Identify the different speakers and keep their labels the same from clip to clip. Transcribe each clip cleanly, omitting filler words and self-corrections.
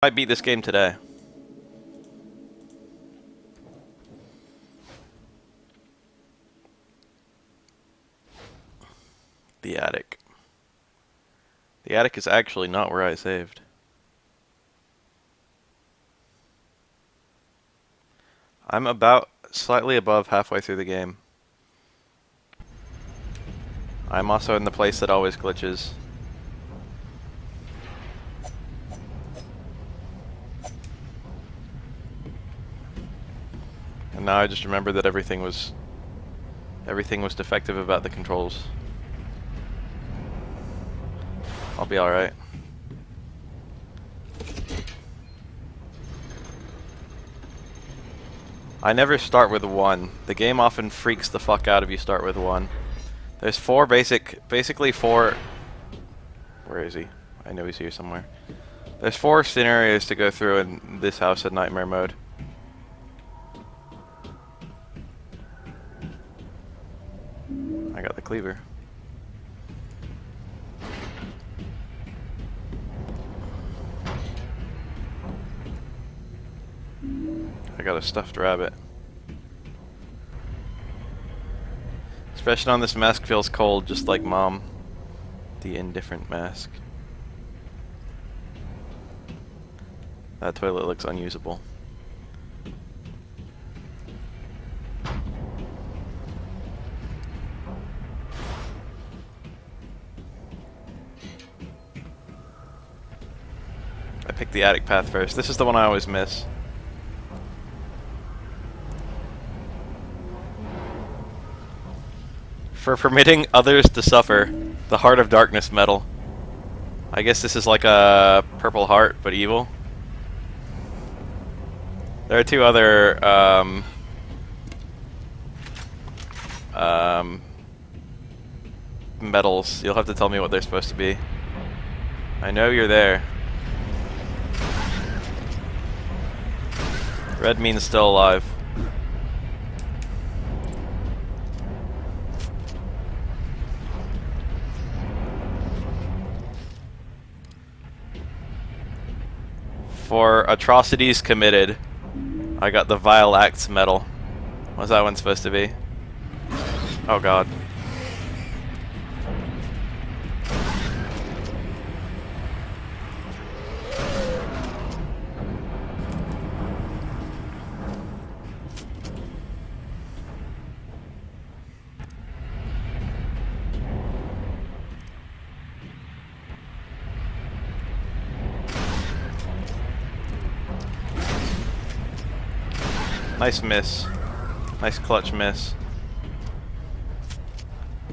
Speaker 1: I beat this game today. The attic. The attic is actually not where I saved. I'm about slightly above halfway through the game. I'm also in the place that always glitches. And now I just remember that everything was defective about the controls. I'll be alright. I never start with 1. The game often freaks the fuck out if you start with 1. There's basically 4... Where is he? I know he's here somewhere. There's 4 scenarios to go through in this house in nightmare mode. I got the cleaver. I got a stuffed rabbit. Expression on this mask feels cold, just like Mom. The indifferent mask. That toilet looks unusable. I picked the attic path first. This is the one I always miss. For permitting others to suffer, the Heart of Darkness medal. I guess this is like a purple heart, but evil. There are 2 other medals. You'll have to tell me what they're supposed to be. I know you're there. Red means still alive. For atrocities committed, I got the Vile Acts medal. What's that one supposed to be? Oh god. Nice miss. Nice clutch miss.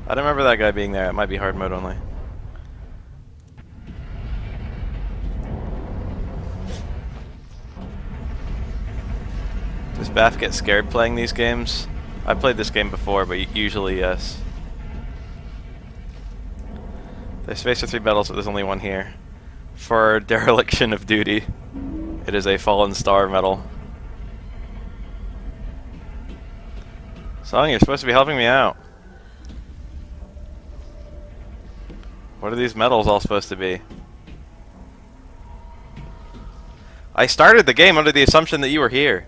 Speaker 1: I don't remember that guy being there. It might be hard mode only. Does Baf get scared playing these games? I played this game before, but usually yes. There's space for 3 medals, but there's only 1 here. For dereliction of duty, it is a fallen star medal. Song, you're supposed to be helping me out. What are these medals all supposed to be? I started the game under the assumption that you were here.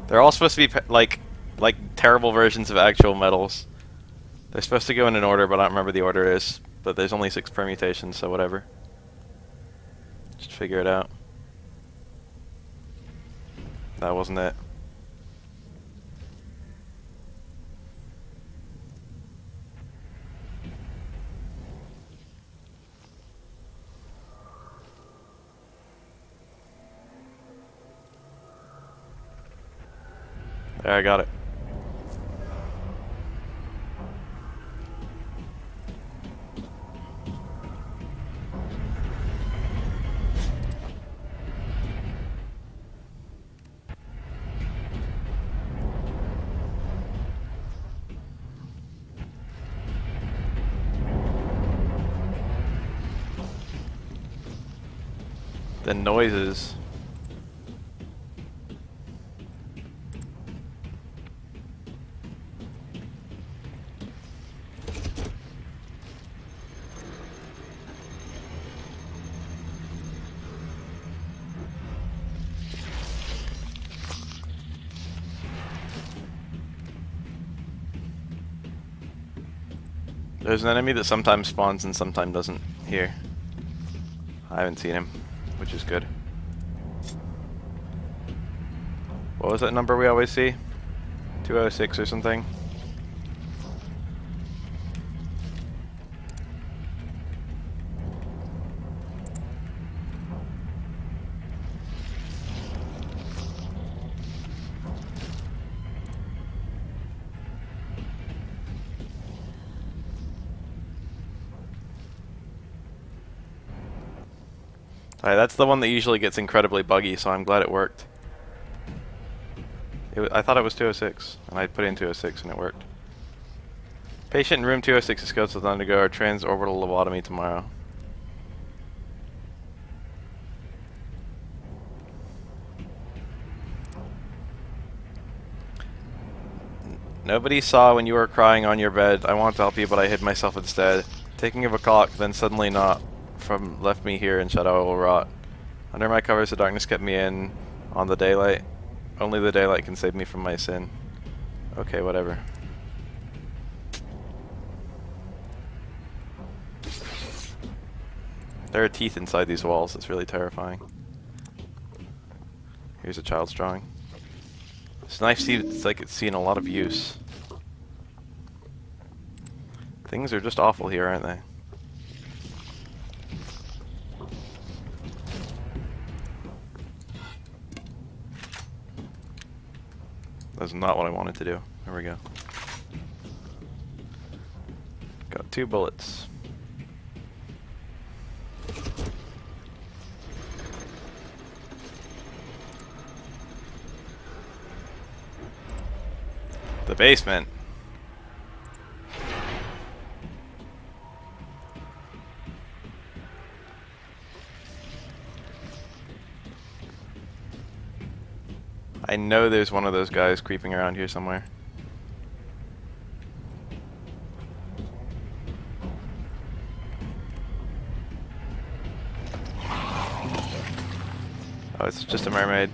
Speaker 1: They're all supposed to be like terrible versions of actual medals. They're supposed to go in an order, but I don't remember the order is. But there's only 6 permutations, so whatever. Just figure it out. That wasn't it. There, I got it. The noises. There's an enemy that sometimes spawns and sometimes doesn't here. I haven't seen him, which is good. What was that number we always see? 206 or something? Alright, that's the one that usually gets incredibly buggy, so I'm glad it worked. I thought it was 206, and I put in 206 and it worked. Patient in room 206 is scheduled to undergo a transorbital lobotomy tomorrow. Nobody saw when you were crying on your bed. I want to help you, but I hid myself instead. Taking of a clock, then suddenly not from left me here in shadow I will rot. Under my covers the darkness kept me in on the daylight. Only the daylight can save me from my sin. Okay, whatever. There are teeth inside these walls. It's really terrifying. Here's a child's drawing. This knife seems like it's seen a lot of use. Things are just awful here, aren't they? That's not what I wanted to do. There we go. Got 2 bullets. The basement. I know there's one of those guys creeping around here somewhere. Oh, it's just a mermaid.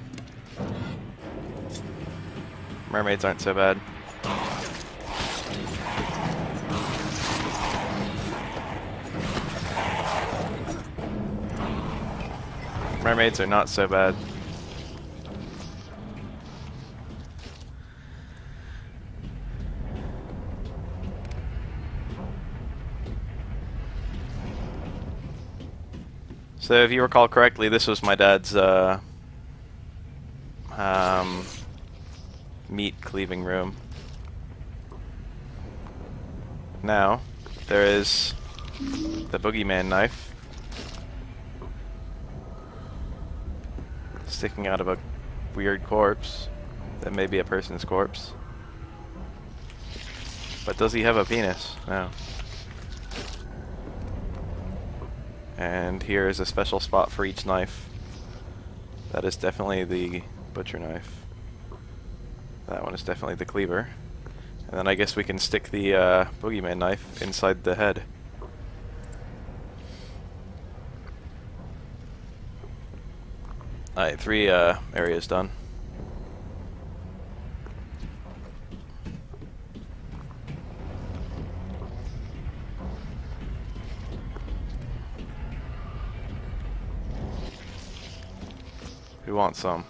Speaker 1: Mermaids aren't so bad. Mermaids are not so bad. So if you recall correctly, this was my dad's meat cleaving room. Now, there is the boogeyman knife sticking out of a weird corpse that may be a person's corpse. But does he have a penis? No. And here is a special spot for each knife. That is definitely the butcher knife. That one is definitely the cleaver. And then I guess we can stick the boogeyman knife inside the head. Alright, 3 areas done. Who wants some?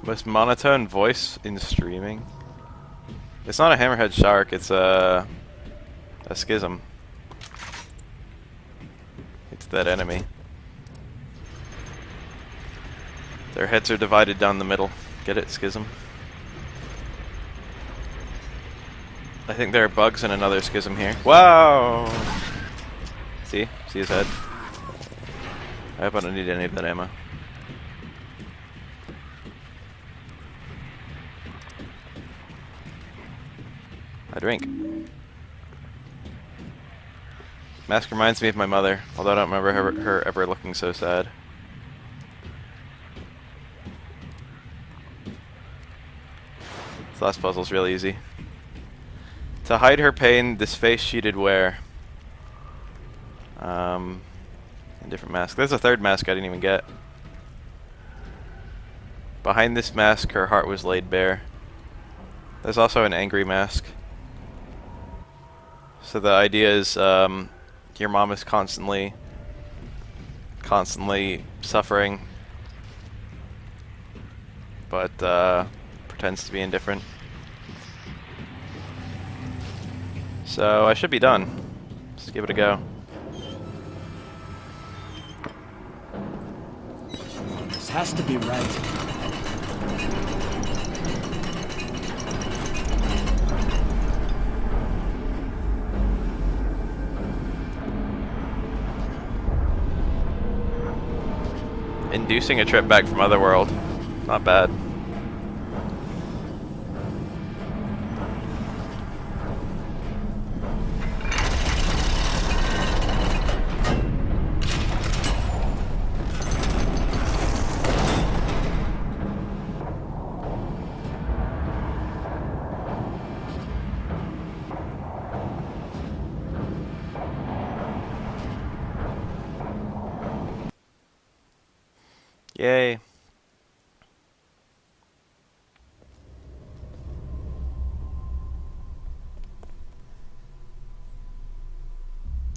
Speaker 1: Most monotone voice in streaming? It's not a hammerhead shark, it's a schism. It's that enemy. Their heads are divided down the middle. Get it, schism? I think there are bugs in another schism here. Wow! See? See his head? I hope I don't need any of that ammo. A drink. Mask reminds me of my mother, although I don't remember her ever looking so sad. This last puzzle's really easy. To hide her pain, this face she did wear. A different mask. There's a third mask I didn't even get. Behind this mask, her heart was laid bare. There's also an angry mask. So the idea is, your mom is constantly suffering, but pretends to be indifferent. So I should be done. Let's give it a go.
Speaker 2: This has to be right.
Speaker 1: Inducing a trip back from Otherworld. Not bad. Yay.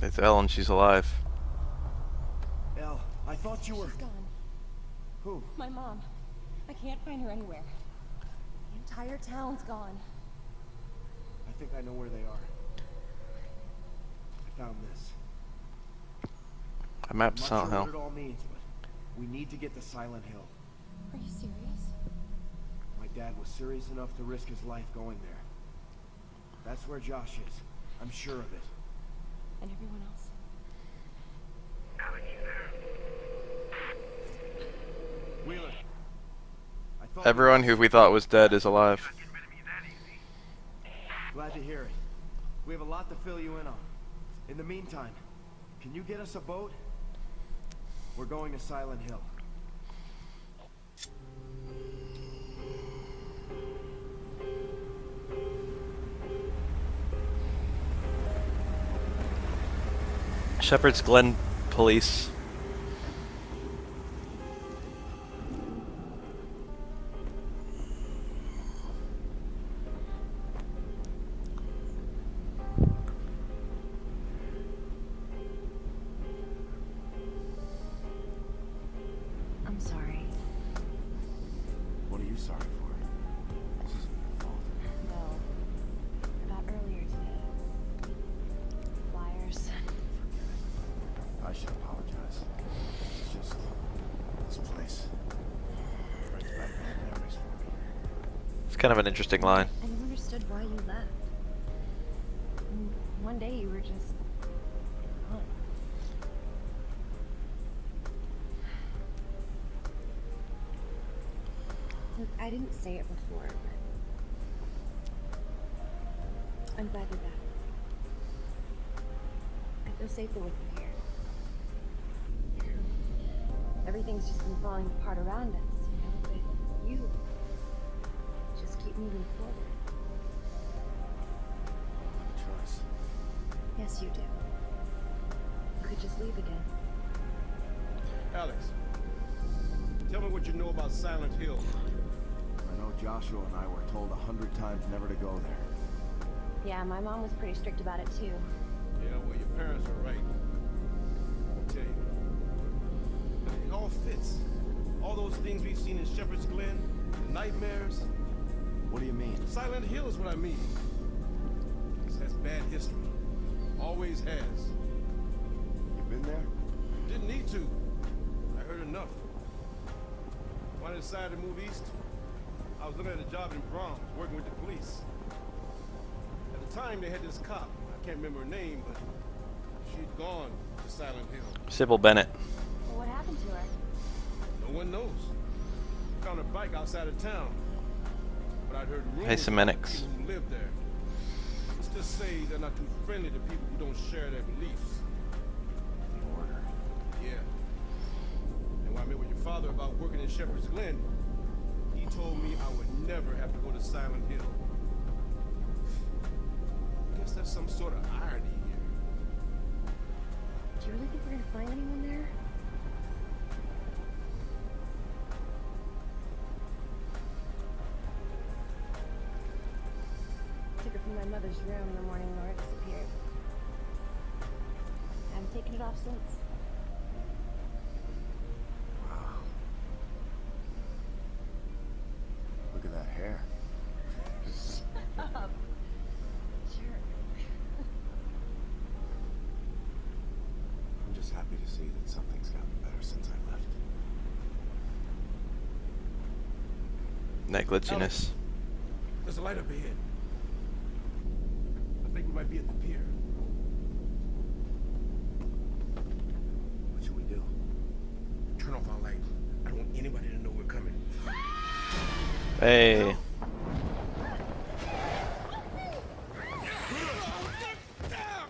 Speaker 1: It's Ellen, she's alive.
Speaker 2: Elle, I thought you were...
Speaker 3: She's gone.
Speaker 2: Who?
Speaker 3: My mom. I can't find her anywhere. The entire town's gone.
Speaker 2: I think I know where they are. I found this.
Speaker 1: A map
Speaker 2: I'm
Speaker 1: to
Speaker 2: not
Speaker 1: Silent
Speaker 2: sure
Speaker 1: Hill.
Speaker 2: what it all means, but we need to get to Silent Hill.
Speaker 3: Are you serious?
Speaker 2: My dad was serious enough to risk his life going there. That's where Josh is. I'm sure of it.
Speaker 3: And everyone else?
Speaker 2: Wheeler. I thought
Speaker 1: Everyone who we thought was dead is alive.
Speaker 2: Glad to hear it. We have a lot to fill you in on. In the meantime, can you get us a boat? We're going to Silent Hill.
Speaker 1: Shepherd's Glen Police.
Speaker 3: I'm sorry.
Speaker 2: What are you sorry for? This isn't your fault.
Speaker 3: No. About earlier today. Flyers.
Speaker 2: I should apologize. It's just this place brings back bad memories for me.
Speaker 1: It's kind of an interesting line.
Speaker 3: I never understood why you left. And one day you were just gone. Look, I didn't say it before, but I'm glad you're back. I feel safer with you here. Everything's just been falling apart around us, you know, but you just keep moving forward.
Speaker 2: I don't have a choice.
Speaker 3: Yes, you do. You could just leave again.
Speaker 4: Alex, tell me what you know about Silent Hill.
Speaker 2: I know Joshua and I were told 100 times never to go there.
Speaker 3: Yeah, my mom was pretty strict about it too.
Speaker 4: Yeah, well, your parents are right. I'll tell you. It all fits. All those things we've seen in Shepherd's Glen, the nightmares.
Speaker 2: What do you mean?
Speaker 4: Silent Hill is what I mean. This has bad history. Always has.
Speaker 2: You been there?
Speaker 4: Didn't need to. I heard enough. When I decided to move east, I was looking at a job in Brahms, working with the police. At the time, they had this cop. I can't remember her name, but she'd gone to Silent Hill.
Speaker 1: Sybil Bennett.
Speaker 3: Well, what happened to her?
Speaker 4: No one knows. Found her bike outside of town. But I'd heard rumors
Speaker 1: Hey,
Speaker 4: about
Speaker 1: Semantics.
Speaker 4: people who live there. Let's just say they're not too friendly to people who don't share their beliefs.
Speaker 2: The order.
Speaker 4: Yeah. And when I met with your father about working in Shepherd's Glen, he told me I would never have to go to Silent Hill. I guess there's some sort of irony here.
Speaker 3: Do you really think we're gonna find anyone there? mother's room the morning Nora disappeared. I haven't taken it off since.
Speaker 2: Wow. Look at that hair.
Speaker 3: Up. Sure.
Speaker 2: I'm just happy to see that something's gotten better since I left.
Speaker 1: That glitchiness.
Speaker 4: There's a light up ahead. I think we might be at the pier.
Speaker 2: What should we do?
Speaker 4: Turn off our light. I don't want anybody to know we're coming.
Speaker 1: Hey.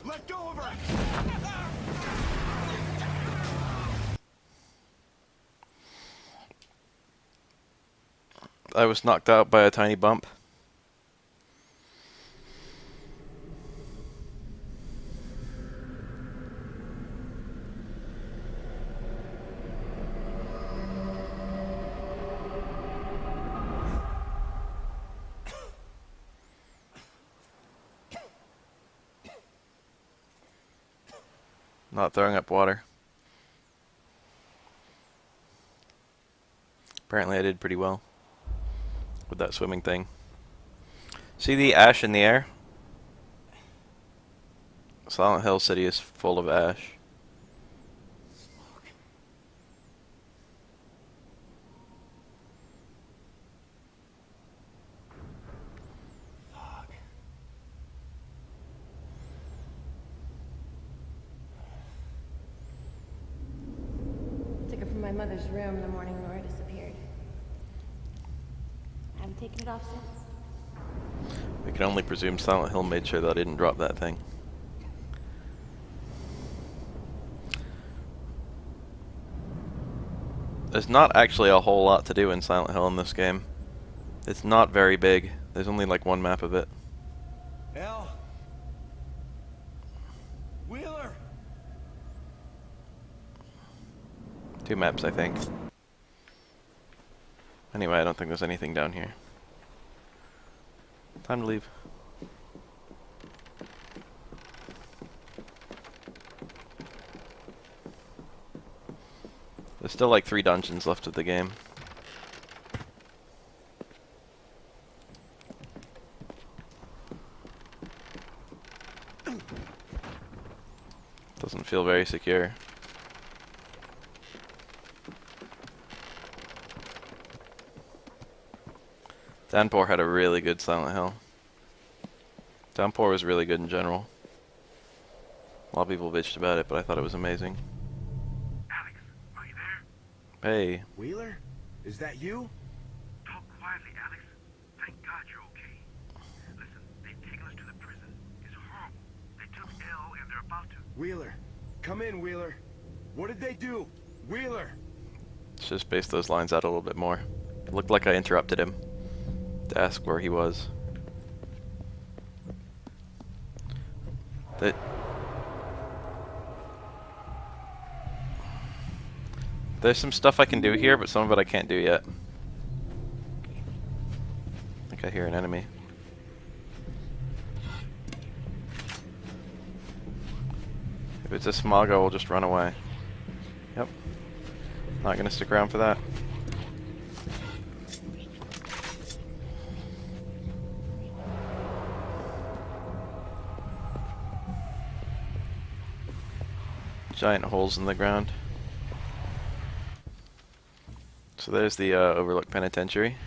Speaker 2: Let go of her!
Speaker 1: I was knocked out by a tiny bump. Not throwing up water. Apparently I did pretty well with that swimming thing. See the ash in the air? Silent Hill City is full of ash.
Speaker 2: Smoke. Fog.
Speaker 3: Took it from my mother's room the morning Nora disappeared. I haven't taken it off since.
Speaker 1: We can only presume Silent Hill made sure that I didn't drop that thing. There's not actually a whole lot to do in Silent Hill in this game. It's not very big. There's only like one map of it.
Speaker 2: Elle? Wheeler?
Speaker 1: Two maps, I think. Anyway, I don't think there's anything down here. Time to leave. There's still like 3 dungeons left of the game. Doesn't feel very secure. Downpour had a really good Silent Hill. Downpour was really good in general. A lot of people bitched about it, but I thought it was amazing.
Speaker 5: Alex, are you there?
Speaker 1: Hey,
Speaker 2: Wheeler? Is that you?
Speaker 5: Talk quietly, Alex. Thank God you're okay. Listen, they've taken us to the prison. It's horrible. They took Elle and they're about to...
Speaker 2: Wheeler. Come in, Wheeler. What did they do? Wheeler!
Speaker 1: let's just space those lines out a little bit more. It looked like I interrupted him to ask where he was. There's some stuff I can do here, but some of it I can't do yet. I think I hear an enemy. If it's a Smago, we'll just run away. Yep. Not gonna stick around for that. Giant holes in the ground. So there's the Overlook Penitentiary.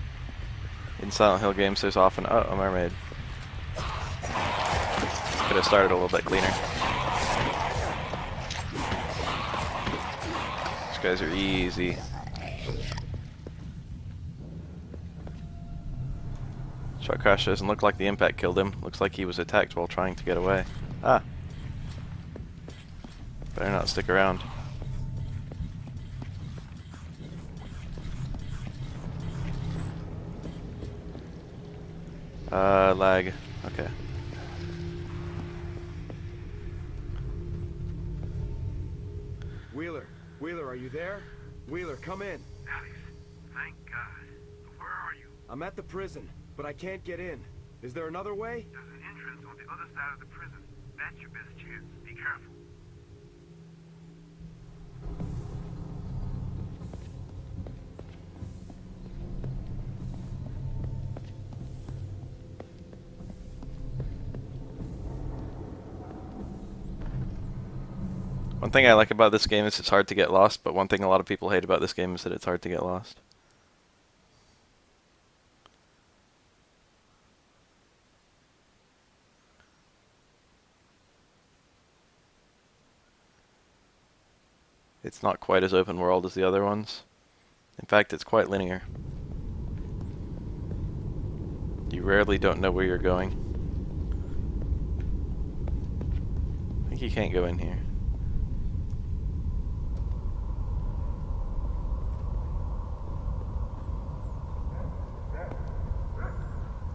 Speaker 1: In Silent Hill games, there's often a mermaid. Could have started a little bit cleaner. These guys are easy. Truck crash doesn't look like the impact killed him. Looks like he was attacked while trying to get away. Ah. Better not stick around. Lag. Okay.
Speaker 2: Wheeler. Wheeler, are you there? Wheeler, come in.
Speaker 5: Alex, thank God. Where are you?
Speaker 2: I'm at the prison, but I can't get in. Is there another way?
Speaker 5: There's an entrance entrance on the other side of the prison. That's your best chance. Be careful.
Speaker 1: One thing I like about this game is it's hard to get lost, but one thing a lot of people hate about this game is that it's hard to get lost. It's not quite as open world as the other ones. In fact, it's quite linear. You rarely don't know where you're going. I think you can't go in here.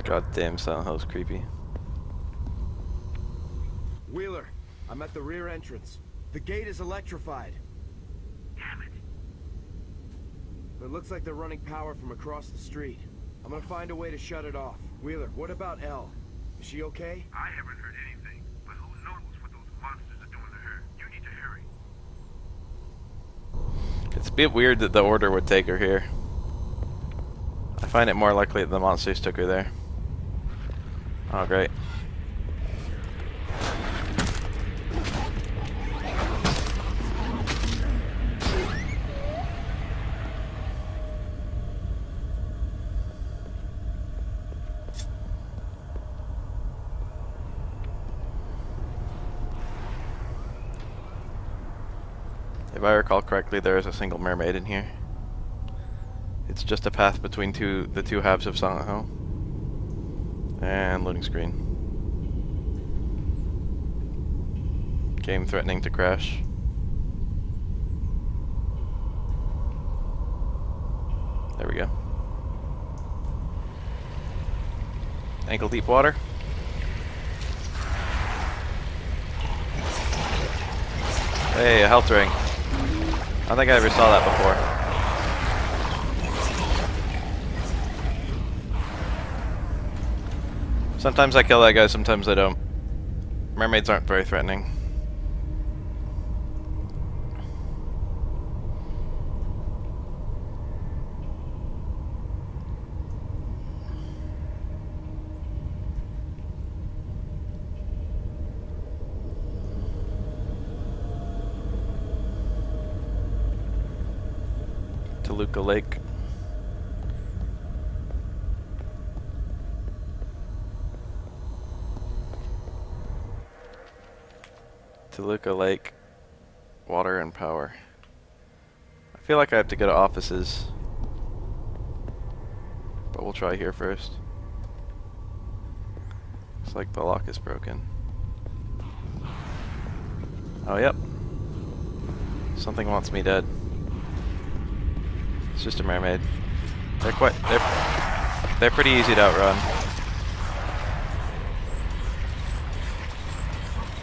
Speaker 1: God damn, Silent Hill's creepy.
Speaker 2: Wheeler, I'm at the rear entrance. The gate is electrified.
Speaker 5: Damn it.
Speaker 2: But it looks like they're running power from across the street. I'm gonna find a way to shut it off. Wheeler, what about Elle? Is she okay?
Speaker 5: I haven't heard anything, but who knows what those monsters are doing to her. You need to hurry.
Speaker 1: It's a bit weird that the Order would take her here. I find it more likely that the monsters took her there. Oh, great. If I recall correctly, there is a single mermaid in here. It's just a path between the two halves of Silent Hill. And loading screen. Game threatening to crash. There we go. Ankle deep water. Hey, a health ring. I don't think I ever saw that before. Sometimes I kill that guy, sometimes I don't. Mermaids aren't very threatening. Toluca Lake. Toluca Lake, water and power. I feel like I have to go to offices, but we'll try here first. Looks like the lock is broken. Oh, yep. Something wants me dead. It's just a mermaid. They're pretty easy to outrun.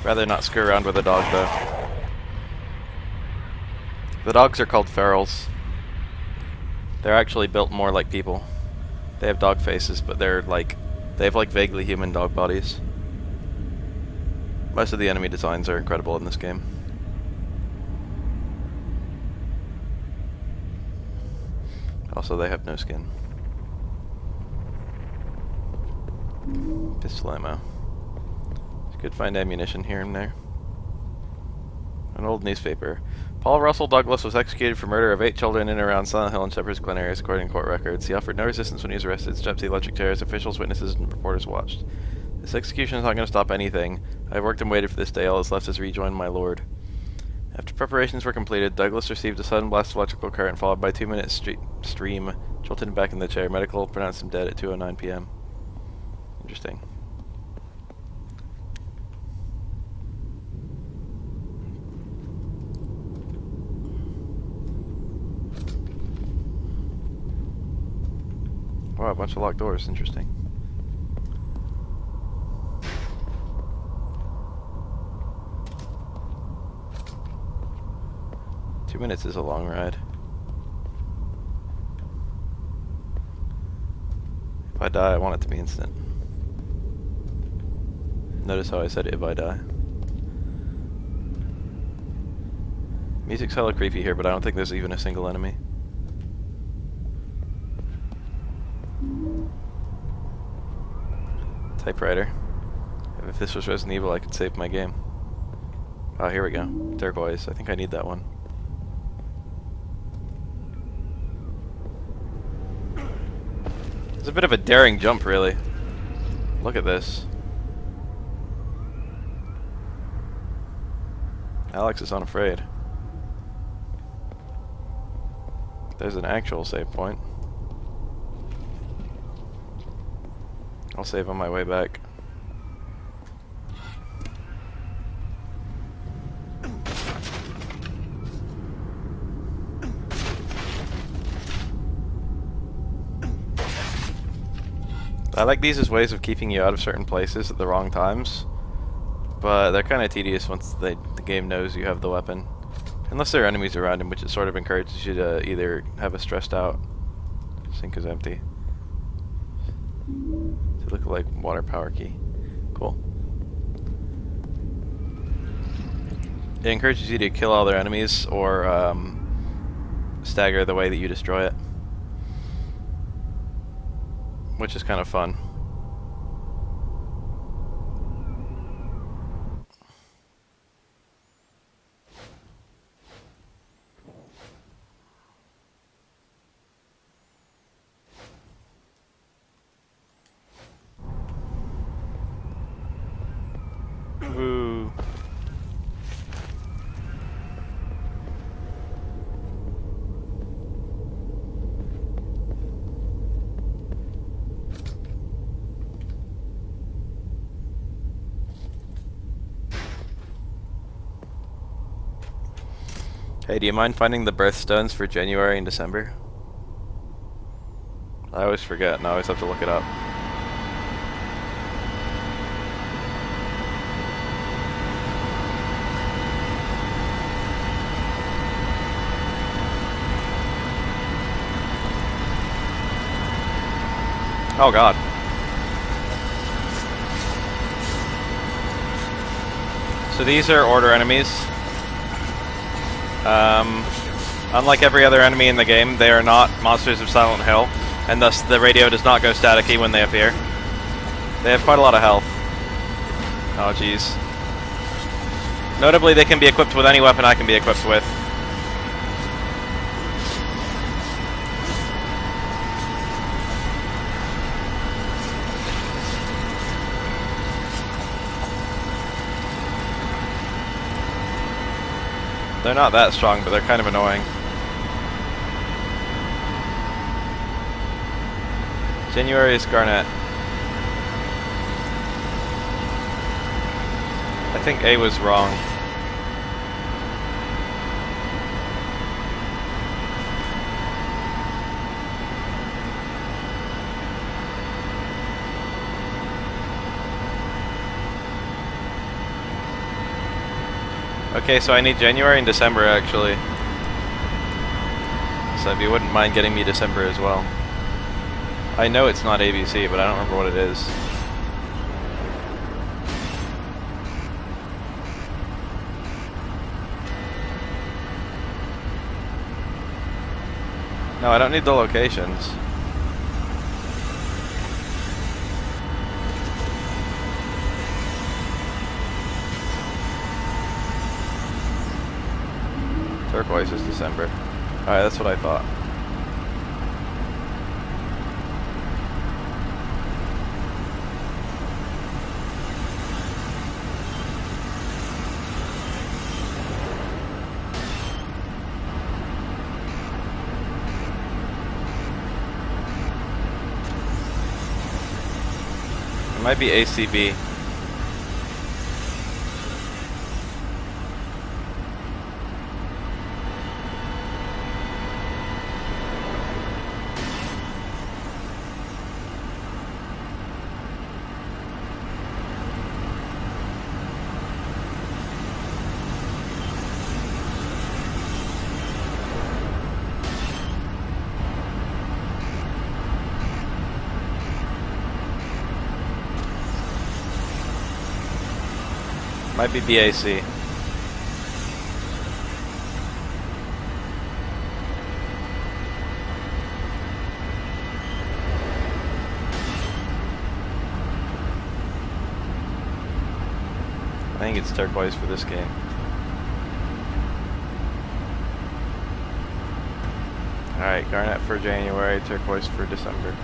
Speaker 1: Rather not screw around with a dog, though. The dogs are called ferals. They're actually built more like people. They have dog faces, but they have like vaguely human dog bodies. Most of the enemy designs are incredible in this game. Also, they have no skin. Pistol ammo. Could find ammunition here and there. An old newspaper. Paul Russell Douglas was executed for murder of 8 children in and around Silent Hill and Shepherd's Glen areas, according to court records. He offered no resistance when he was arrested. Steps the electric chair as officials, witnesses, and reporters watched. This execution is not going to stop anything. I have worked and waited for this day. All that's left is rejoin my lord. After preparations were completed, Douglas received a sudden blast of electrical current followed by a 2-minute stream, jolted him back in the chair. Medical pronounced him dead at 2:09 p.m. Interesting. Wow, a bunch of locked doors. Interesting. Two minutes is a long ride. If I die, I want it to be instant. Notice how I said if I die. Music's hella creepy here, but I don't think there's even a single enemy. Typewriter. If this was Resident Evil, I could save my game. Oh, here we go. Turquoise. I think I need that one. It's a bit of a daring jump, really. Look at this. Alex is unafraid. There's an actual save point. I'll save on my way back. I like these as ways of keeping you out of certain places at the wrong times, but they're kind of tedious once the game knows you have the weapon. Unless there are enemies around him, which it sort of encourages you to either have a stressed out. Sink is empty. To look like water power key. Cool. It encourages you to kill all their enemies or stagger the way that you destroy it, which is kind of fun. Woo. Hey, do you mind finding the birthstones for January and December? I always forget, and I always have to look it up. Oh god. So these are order enemies. Unlike every other enemy in the game, they are not monsters of Silent Hill, and thus the radio does not go staticky when they appear. They have quite a lot of health. Oh jeez. Notably, they can be equipped with any weapon I can be equipped with. They're not that strong, but they're kind of annoying. January is Garnet. I think A was wrong. Okay, so I need January and December actually. So if you wouldn't mind getting me December as well. I know it's not ABC, but I don't remember what it is. No, I don't need the locations. Turquoise is December. Alright, that's what I thought. It might be ACB. Might be BAC. I think it's turquoise for this game. Alright, garnet for January, turquoise for December.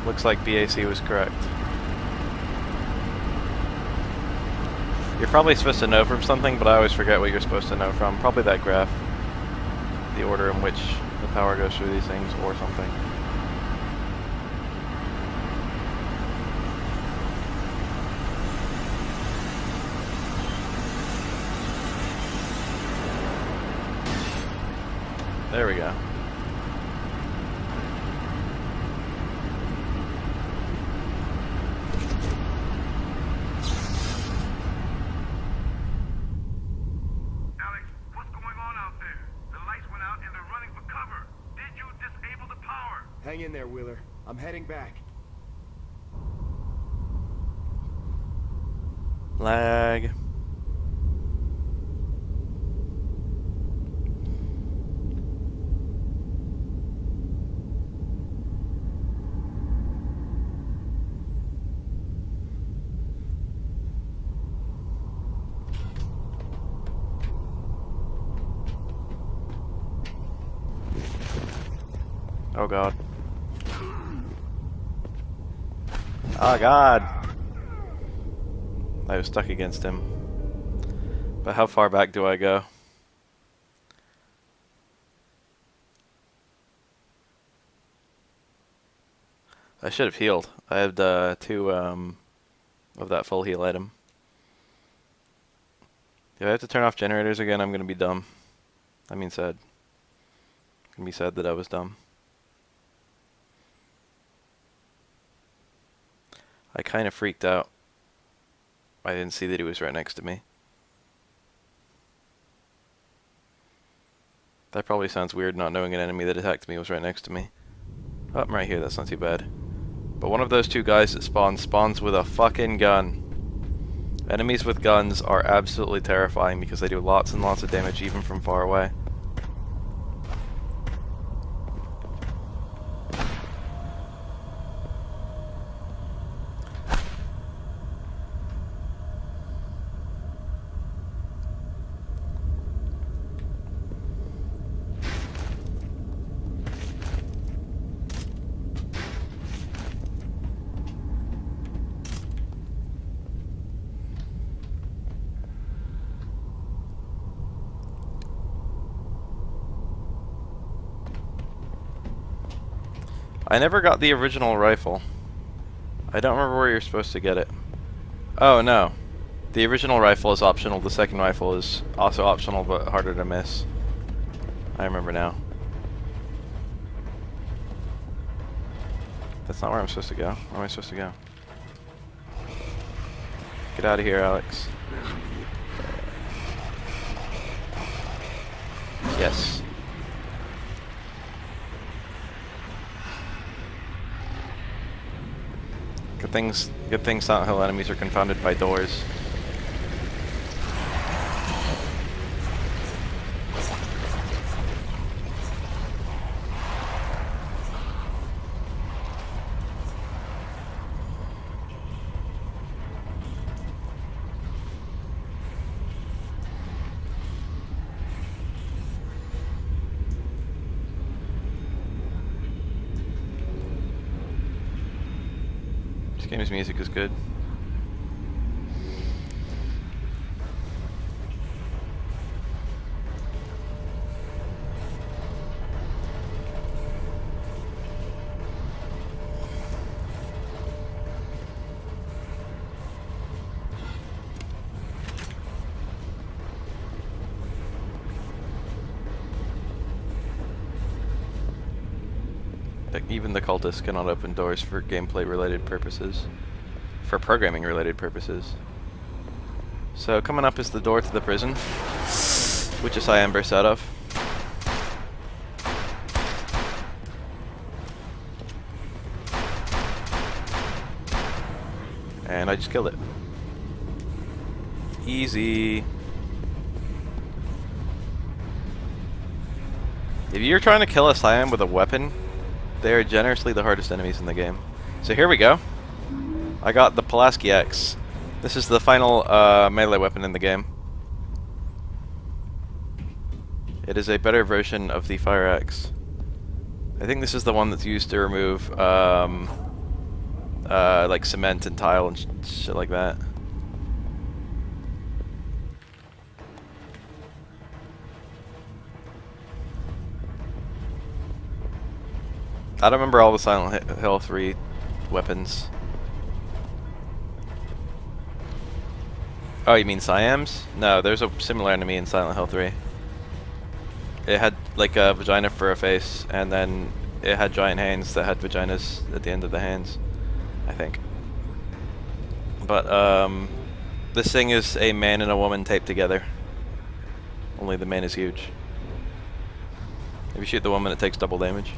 Speaker 1: Looks like BAC was correct. You're probably supposed to know from something, but I always forget what you're supposed to know from. Probably that graph. The order in which the power goes through these things, or something. There we go.
Speaker 5: Alex, what's going on out there? The lights went out and they're running for cover. Did you disable the power?
Speaker 2: Hang in there, Wheeler. I'm heading back.
Speaker 1: Lag. Oh god. Oh god! I was stuck against him. But how far back do I go? I should have healed. I had 2 of that full heal item. If I have to turn off generators again, I'm gonna be dumb. I mean sad. I'm gonna be sad that I was dumb. I kind of freaked out. I didn't see that he was right next to me. That probably sounds weird, not knowing an enemy that attacked me was right next to me. Oh, I'm right here, that's not too bad. But one of those 2 guys that spawns with a fucking gun. Enemies with guns are absolutely terrifying because they do lots and lots of damage even from far away. I never got the original rifle. I don't remember where you're supposed to get it. Oh no. The original rifle is optional, the second rifle is also optional but harder to miss. I remember now. That's not where I'm supposed to go. Where am I supposed to go? Get out of here, Alex. Yes. Good things Silent Hill enemies are confounded by doors. This game's music is good. Even the cultists cannot open doors for gameplay related purposes. For programming related purposes. So coming up is the door to the prison, which is Ember set of. And I just killed it. Easy. If you're trying to kill a Cyan with a weapon, they are generously the hardest enemies in the game. So here we go. I got the Pulaski X. This is the final melee weapon in the game. It is a better version of the Fire Axe. I think this is the one that's used to remove like cement and tile and shit like that. I don't remember all the Silent Hill 3 weapons. Oh, you mean Siams? No, there's a similar enemy in Silent Hill 3. It had like a vagina for a face, and then it had giant hands that had vaginas at the end of the hands, I think. But this thing is a man and a woman taped together. Only the man is huge. If you shoot the woman, it takes double damage.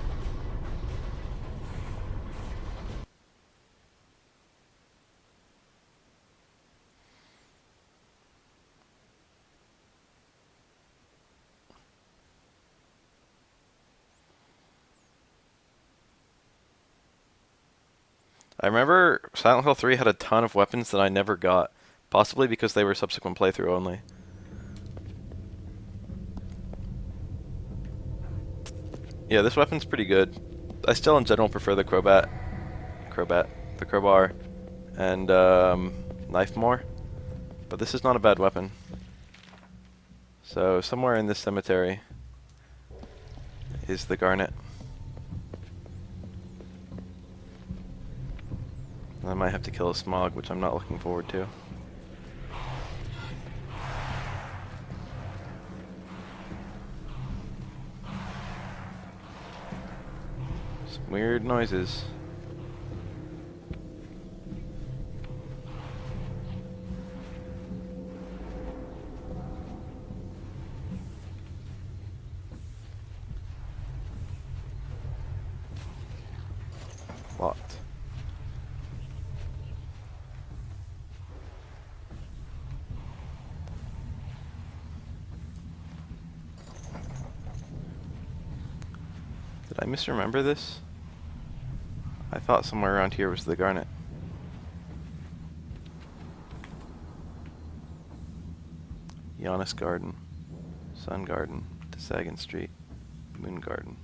Speaker 1: I remember Silent Hill 3 had a ton of weapons that I never got, possibly because they were subsequent playthrough only. Yeah, this weapon's pretty good. I still in general prefer the crowbar, and knife more, but this is not a bad weapon. So somewhere in this cemetery is the garnet. I might have to kill a smog, which I'm not looking forward to. Some weird noises. Locked. Did I misremember this? I thought somewhere around here was the garnet. Giannis Garden, Sun Garden, Sagan Street, Moon Garden.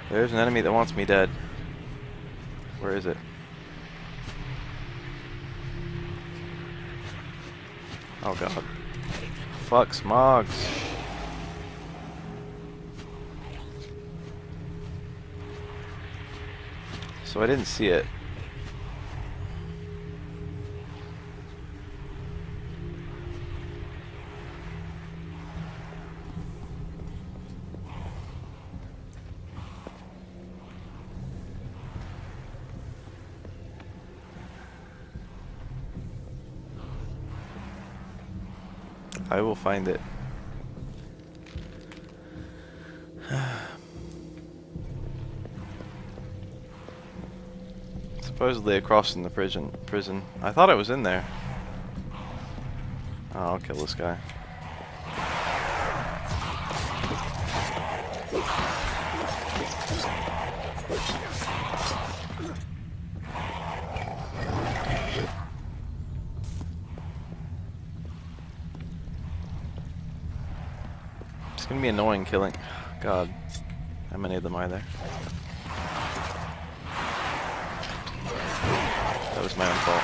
Speaker 1: There's an enemy that wants me dead. Where is it? Oh god. Fuck smogs. So I didn't see it. I will find it. Supposedly across from the prison. I thought it was in there. Oh, I'll kill this guy. It's gonna be annoying killing. God, how many of them are there? That was my own fault.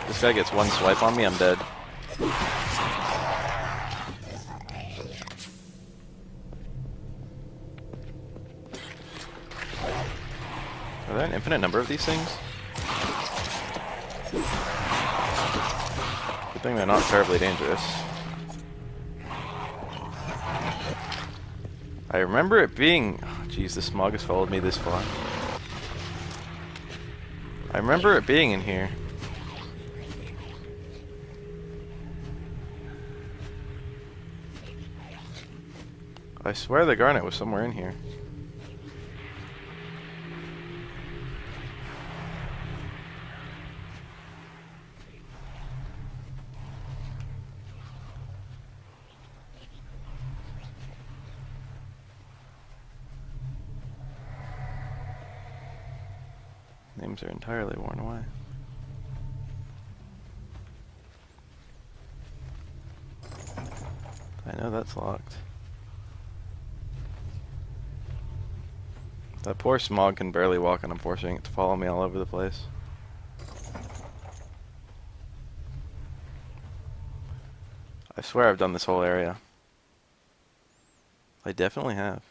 Speaker 1: This guy gets one swipe on me, I'm dead. Are there an infinite number of these things? Good thing they're not terribly dangerous. I remember it being... Jeez, the smog has followed me this far. I remember it being in here. I swear the garnet was somewhere in here. Names are entirely worn away. I know that's locked. That poor Smog can barely walk and I'm forcing it to follow me all over the place. I swear I've done this whole area. I definitely have.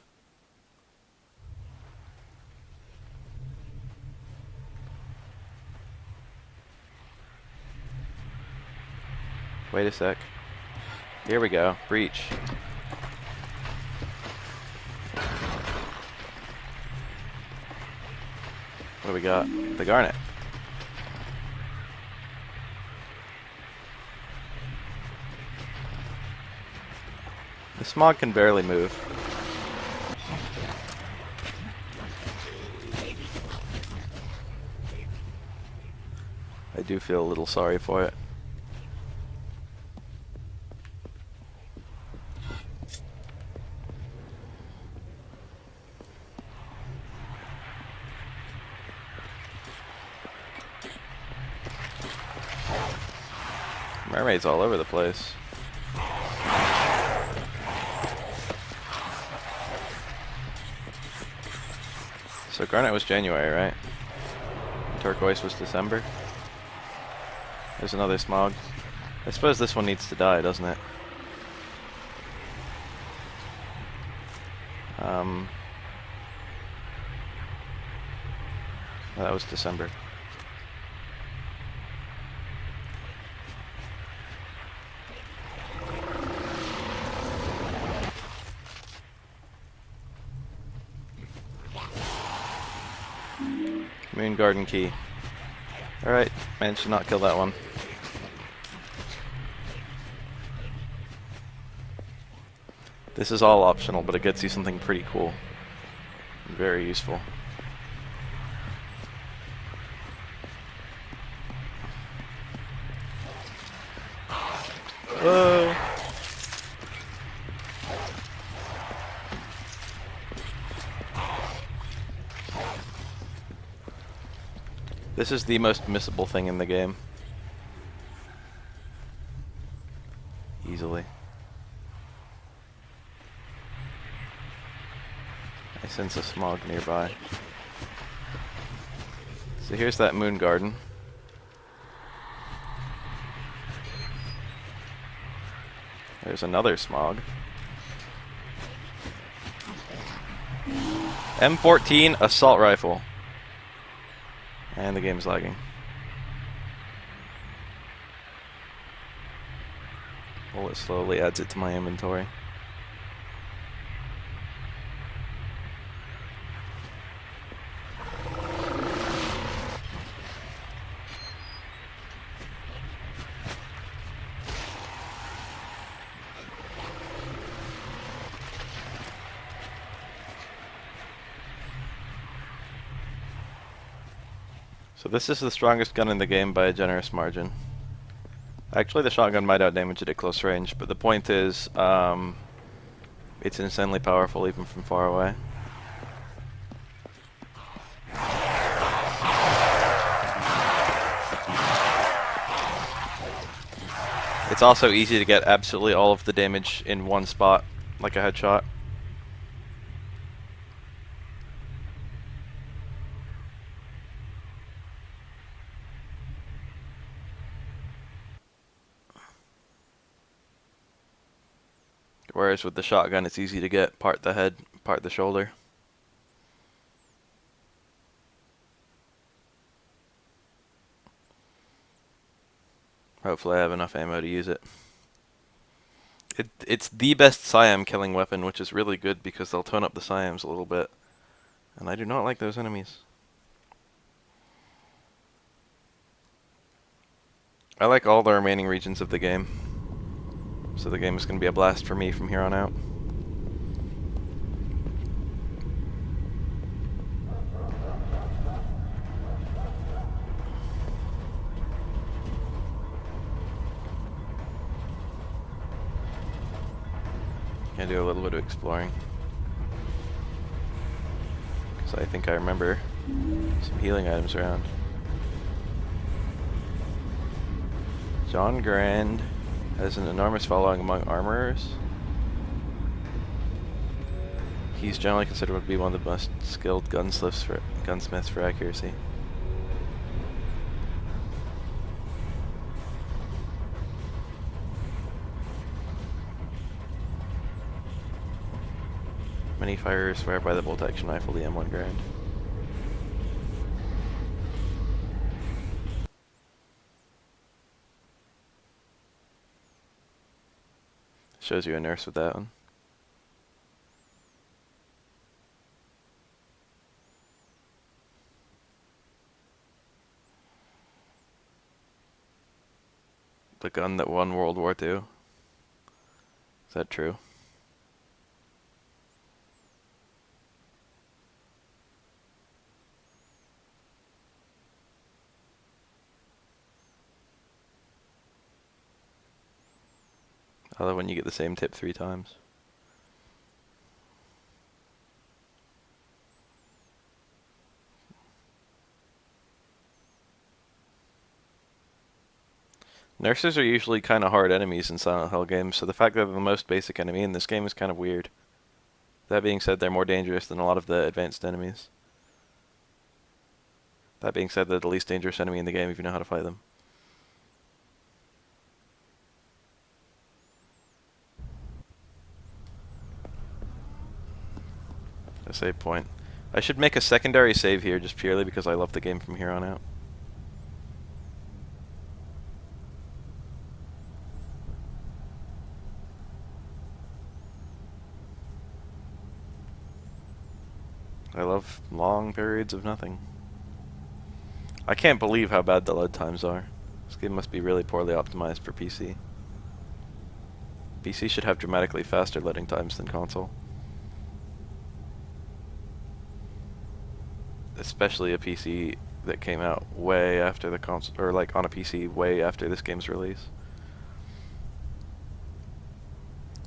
Speaker 1: Wait a sec. Here we go. Breach. What do we got? The garnet. The Smog can barely move. I do feel a little sorry for it. Mermaids all over the place. So garnet was January, right? Turquoise was December. There's another Smog. I suppose this one needs to die, doesn't it? That was December. Moon Garden Key. Alright, managed to not kill that one. This is all optional, but it gets you something pretty cool. Very useful. Whoa! This is the most missable thing in the game. Easily. I sense a Smog nearby. So here's that Moon Garden. There's another Smog. M14 assault rifle. And the game's lagging. Well, it slowly adds it to my inventory. So this is the strongest gun in the game by a generous margin. Actually, the shotgun might outdamage it at close range, but the point is, it's insanely powerful even from far away. It's also easy to get absolutely all of the damage in one spot, like a headshot. Whereas with the shotgun, it's easy to get part the head, part the shoulder. Hopefully I have enough ammo to use it. It's the best Siam killing weapon, which is really good because they'll tone up the Siams a little bit. And I do not like those enemies. I like all the remaining regions of the game. So the game is going to be a blast for me from here on out. gonna do a little bit of exploring. Because I think I remember some healing items around. John Grand has an enormous following among armorers. He's generally considered to be one of the most skilled gunsmiths for accuracy. Many firers swear by the bolt action rifle, the M1 Grand. Shows you a nurse with that one. The gun that won World War II. Is that true? I love when you get the same tip 3 times. Nurses are usually kind of hard enemies in Silent Hill games, so the fact that they're the most basic enemy in this game is kind of weird. That being said, they're more dangerous than a lot of the advanced enemies. That being said, they're the least dangerous enemy in the game if you know how to fight them. A save point. I should make a secondary save here just purely because I love the game from here on out. I love long periods of nothing. I can't believe how bad the load times are. This game must be really poorly optimized for PC. PC should have dramatically faster loading times than console. Especially a PC that came out way after the console, or like on a PC way after this game's release.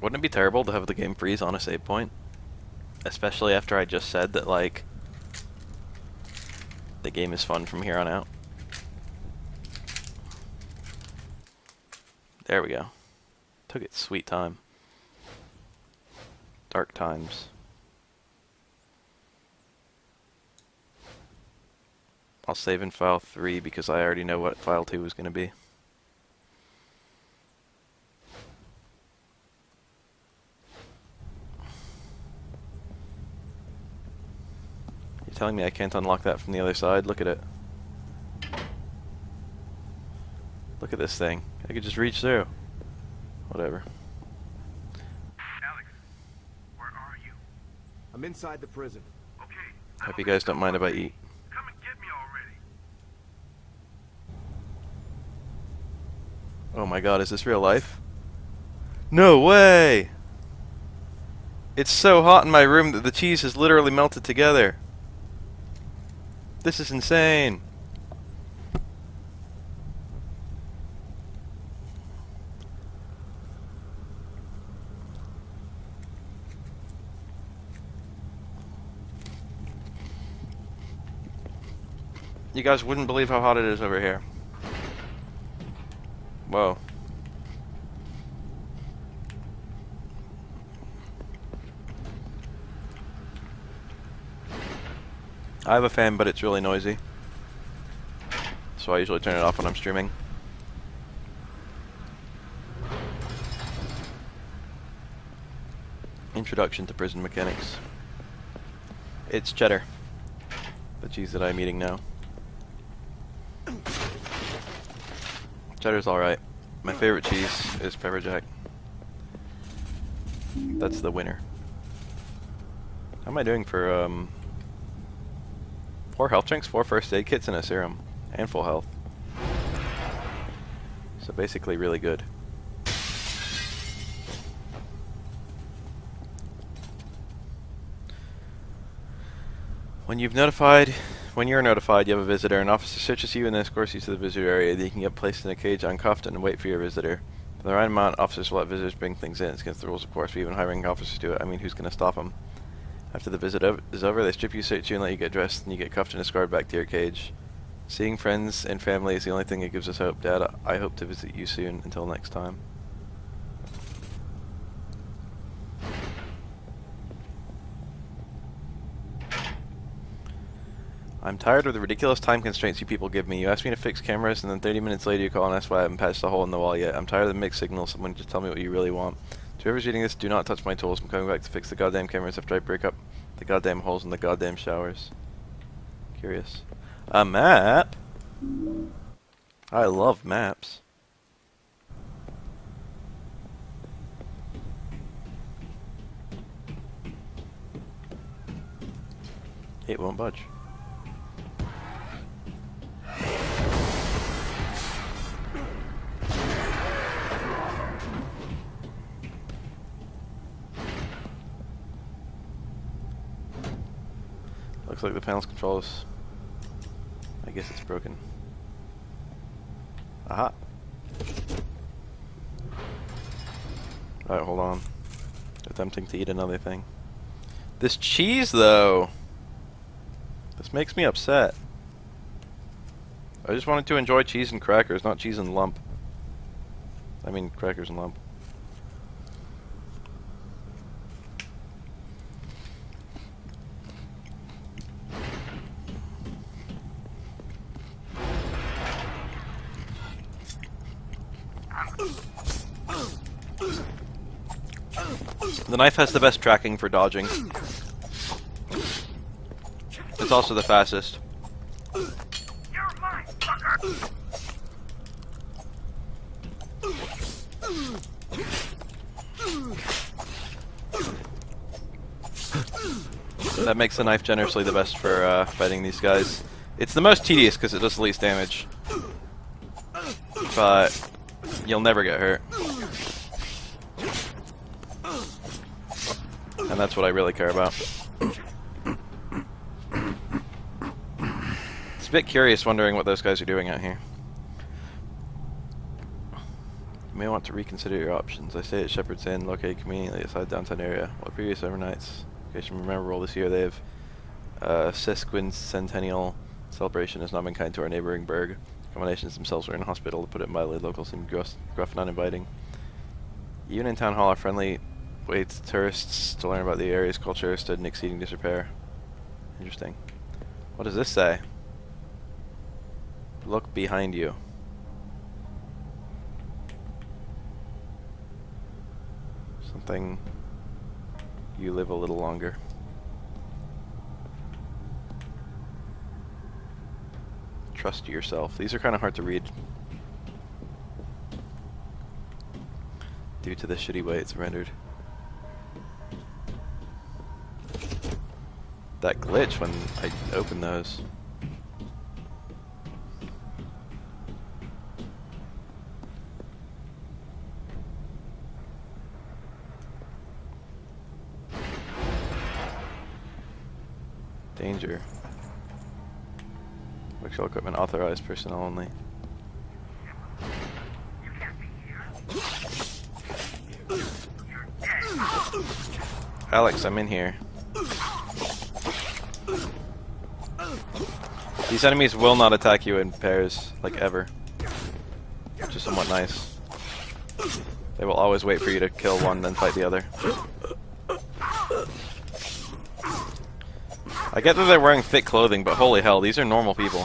Speaker 1: Wouldn't it be terrible to have the game freeze on a save point? Especially after I just said that, like, the game is fun from here on out. There we go. Took its sweet time. Dark times. I'll save in file 3 because I already know what file 2 is going to be. You're telling me I can't unlock that from the other side? Look at it. Look at this thing. I could just reach through. Whatever.
Speaker 5: Alex, where are you?
Speaker 2: I'm inside the prison.
Speaker 5: Okay.
Speaker 1: Hope you guys don't mind if I eat.
Speaker 5: Come and get me already.
Speaker 1: Oh my god, is this real life? No way! It's so hot in my room that the cheese has literally melted together. This is insane. You guys wouldn't believe how hot it is over here. Whoa. I have a fan, but it's really noisy. So I usually turn it off when I'm streaming. Introduction to prison mechanics. It's cheddar. The cheese that I'm eating now. Cheddar's alright. My favorite cheese is Pepper Jack. That's the winner. How am I doing for 4 health drinks, 4 first aid kits, and a serum. And full health. So basically really good. When you're notified, you have a visitor. An officer searches you and then escorts you to the visitor area. You can get placed in a cage, uncuffed, and wait for your visitor. The right amount, officers will let visitors bring things in. It's against the rules, of course, but even high-ranking officers do it. I mean, who's going to stop them? After the visit is over, they strip you, search you, and let you get dressed, and you get cuffed and escorted back to your cage. Seeing friends and family is the only thing that gives us hope. Dad, I hope to visit you soon. Until next time. I'm tired of the ridiculous time constraints you people give me. You ask me to fix cameras, and then 30 minutes later you call and ask why I haven't patched the hole in the wall yet. I'm tired of the mixed signals. Someone just tell me what you really want. To whoever's reading this, do not touch my tools. I'm coming back to fix the goddamn cameras after I break up the goddamn holes in the goddamn showers. Curious. A map? I love maps. It won't budge. Looks like the panel's controls. I guess it's broken. Aha. Alright, hold on. Attempting to eat another thing. This cheese, though. This makes me upset. I just wanted to enjoy cheese and crackers, not cheese and lump. I mean, crackers and lump. The knife has the best tracking for dodging. It's also the fastest.
Speaker 5: You're mine, fucker!
Speaker 1: That makes the knife generously the best for fighting these guys. It's the most tedious because it does the least damage. But you'll never get hurt. And that's what I really care about. It's a bit curious wondering what those guys are doing out here. You may want to reconsider your options. I stay at Shepherd's Inn, located conveniently outside downtown area. While previous overnights, occasion memorable this year, they have sesquicentennial celebration has not been kind to our neighboring burg. Accommodations themselves were in a hospital, to put it mildly. Locals seem gruff and uninviting. Even in town hall, our friendly waits tourists to learn about the area's culture stood in exceeding disrepair. Interesting. What does this say? Look behind you. Something. You live a little longer. Trust yourself. These are kind of hard to read due to the shitty way it's rendered. That glitch when I open those. Danger. Electrical equipment authorized personnel only.
Speaker 5: You can't be here. You're dead.
Speaker 1: Alex, I'm in here. These enemies will not attack you in pairs, like ever. Which is somewhat nice. They will always wait for you to kill one, then fight the other. I get that they're wearing thick clothing, but holy hell, these are normal people.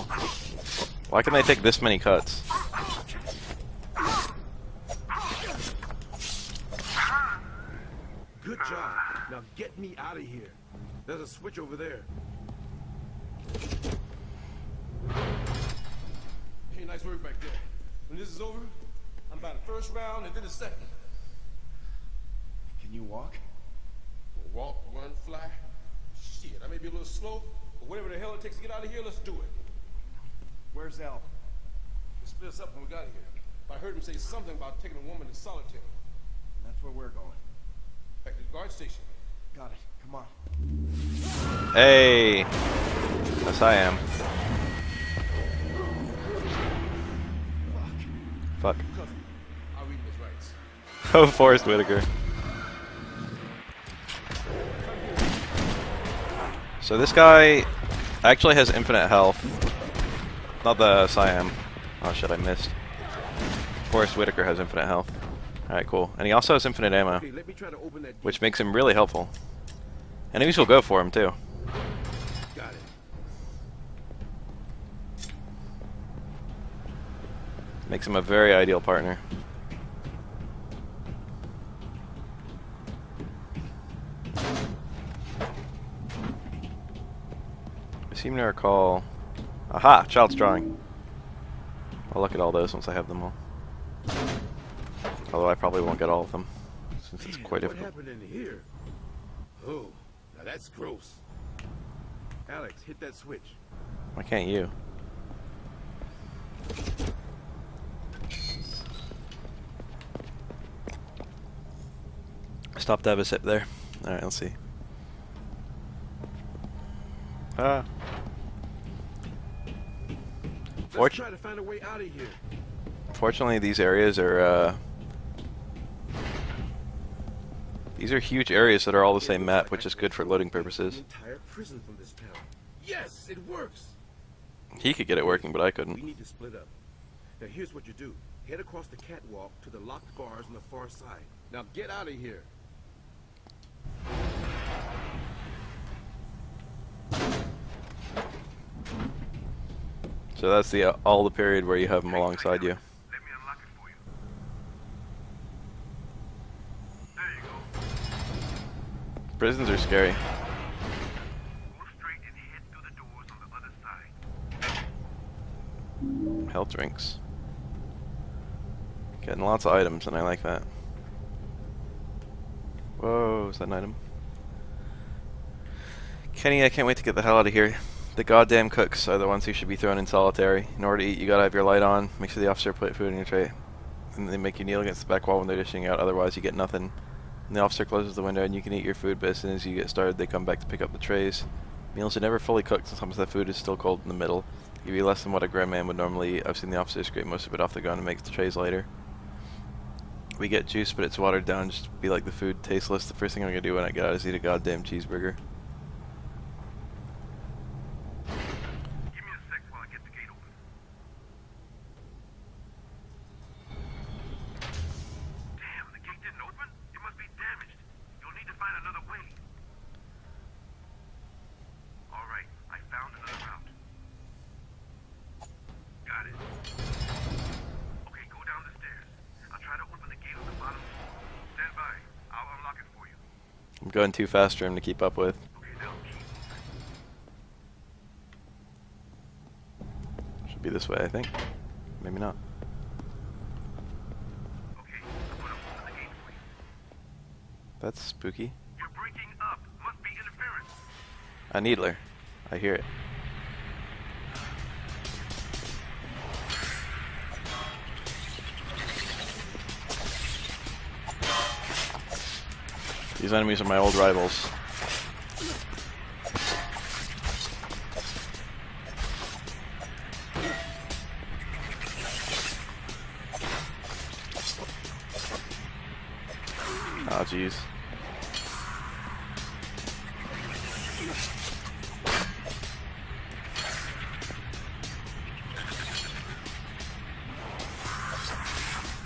Speaker 1: Why can they take this many cuts?
Speaker 4: Good job. Now get me out of here. There's a switch over there. Hey, nice work back there. When this is over, I'm by the first round and then the second.
Speaker 2: Can you walk?
Speaker 4: Walk, run, fly. Shit, I may be a little slow, but whatever the hell it takes to get out of here, let's do it.
Speaker 2: Where's Elle?
Speaker 4: They split us up when we got here. I heard him say something about taking a woman to solitary.
Speaker 2: That's where we're going.
Speaker 4: Back to the guard station.
Speaker 2: Got it. Come on.
Speaker 1: Hey! Yes, I am. Fuck.
Speaker 4: Cousin, I'll read his rights.
Speaker 1: Oh, Forrest Whitaker. So this guy actually has infinite health. Not the Siam. Oh shit, I missed. Forrest Whitaker has infinite health. Alright, cool. And he also has infinite ammo,
Speaker 4: Okay, let me try to open that
Speaker 1: which
Speaker 4: gate.
Speaker 1: makes him really helpful. Enemies will go for him too.
Speaker 4: Got it.
Speaker 1: Makes him a very ideal partner. I seem to recall... Aha! Child's drawing. I'll look at all those once I have them all. Although I probably won't get all of them, since it's
Speaker 4: Man,
Speaker 1: quite
Speaker 4: what
Speaker 1: difficult.
Speaker 4: happened in here? Oh, now that's gross. Alex, hit that switch.
Speaker 1: Why can't you? Stop to have a sip there. Alright, let's see. Ah.
Speaker 4: Let's try to find a way out of here.
Speaker 1: Fortunately, these areas are, these are huge areas that are all the same map, which is good for loading purposes.
Speaker 4: Entire prison from this town. Yes, it works.
Speaker 1: He could get it working, but I
Speaker 4: We
Speaker 1: couldn't.
Speaker 4: need to split up. Now here's what you do. Head across the catwalk to the locked bars on the far side. Now get out of here.
Speaker 1: So that's the all the period where you have them alongside you.
Speaker 5: Let me unlock it for you. There you go.
Speaker 1: Prisons are scary.
Speaker 5: Go straight and head through the doors on the other side.
Speaker 1: Health drinks. Getting lots of items, and I like that. Whoa, is that an item? Kenny, I can't wait to get the hell out of here. The goddamn cooks are the ones who should be thrown in solitary. In order to eat, you gotta have your light on. Make sure the officer put food in your tray. And they make you kneel against the back wall when they're dishing out, otherwise you get nothing. And the officer closes the window and you can eat your food, but as soon as you get started, they come back to pick up the trays. Meals are never fully cooked, sometimes the food is still cold in the middle. Give you less than what a grown man would normally eat. I've seen the officers scrape most of it off the ground and make the trays lighter. We get juice, but it's watered down just to be like the food, tasteless. The first thing I'm gonna do when I get out is eat a goddamn cheeseburger.
Speaker 5: Give me a sec while I get the gate open. Damn, the gate didn't open? It must be damaged. You'll need to find another way. Alright, I found another route. Got it. Okay, go down the stairs. I'll try to open the gate on the bottom. Stand by. I'll unlock it for you.
Speaker 1: I'm going too fast for him to keep up with.
Speaker 5: Okay, now keep moving.
Speaker 1: Should be this way, I think. Maybe not.
Speaker 5: Okay, I'm gonna open the gate for you.
Speaker 1: That's spooky.
Speaker 5: You're breaking up. Must be interference.
Speaker 1: A needler. I hear it. These enemies are my old rivals. Oh, jeez.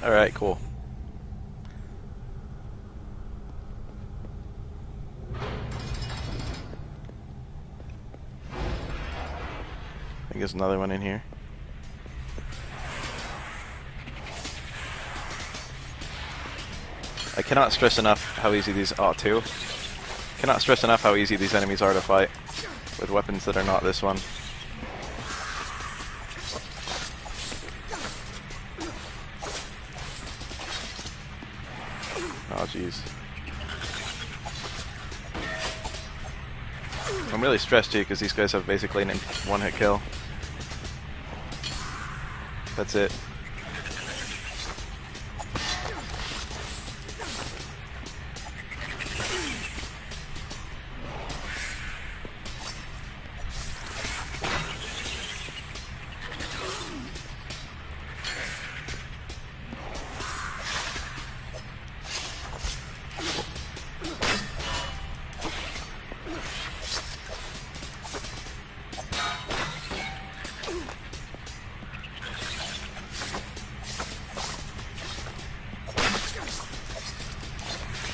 Speaker 1: Alright, cool. I think there's another one in here. I cannot stress enough how easy these two. Cannot stress enough how easy these enemies are to fight with weapons that are not this one. Oh jeez. I'm really stressed too because these guys have basically a one-hit kill. That's it.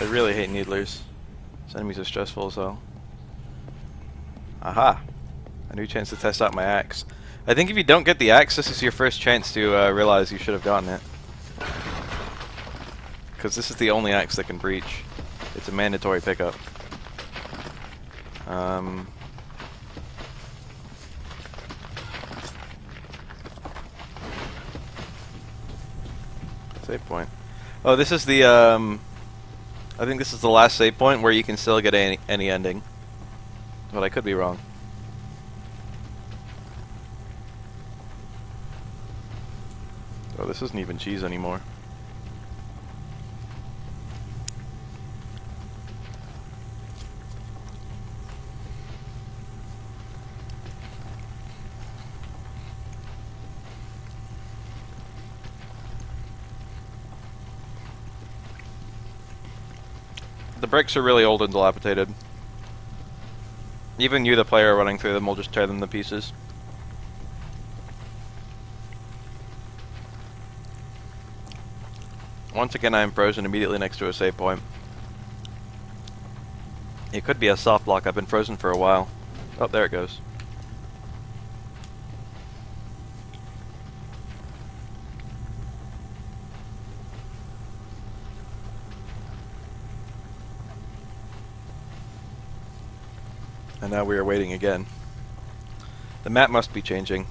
Speaker 1: I really hate needlers. These enemies are stressful as hell. Aha! A new chance to test out my axe. I think if you don't get the axe, this is your first chance to realize you should have gotten it. Because this is the only axe that can breach. It's a mandatory pickup. Save point. Oh, this is the, I think this is the last save point where you can still get any ending. But I could be wrong. Oh, this isn't even cheese anymore. The bricks are really old and dilapidated. Even you, the player, running through them will just tear them to pieces. Once again, I am frozen immediately next to a save point. It could be a soft block. I've been frozen for a while. Oh, there it goes. And now we are waiting again. The map must be changing.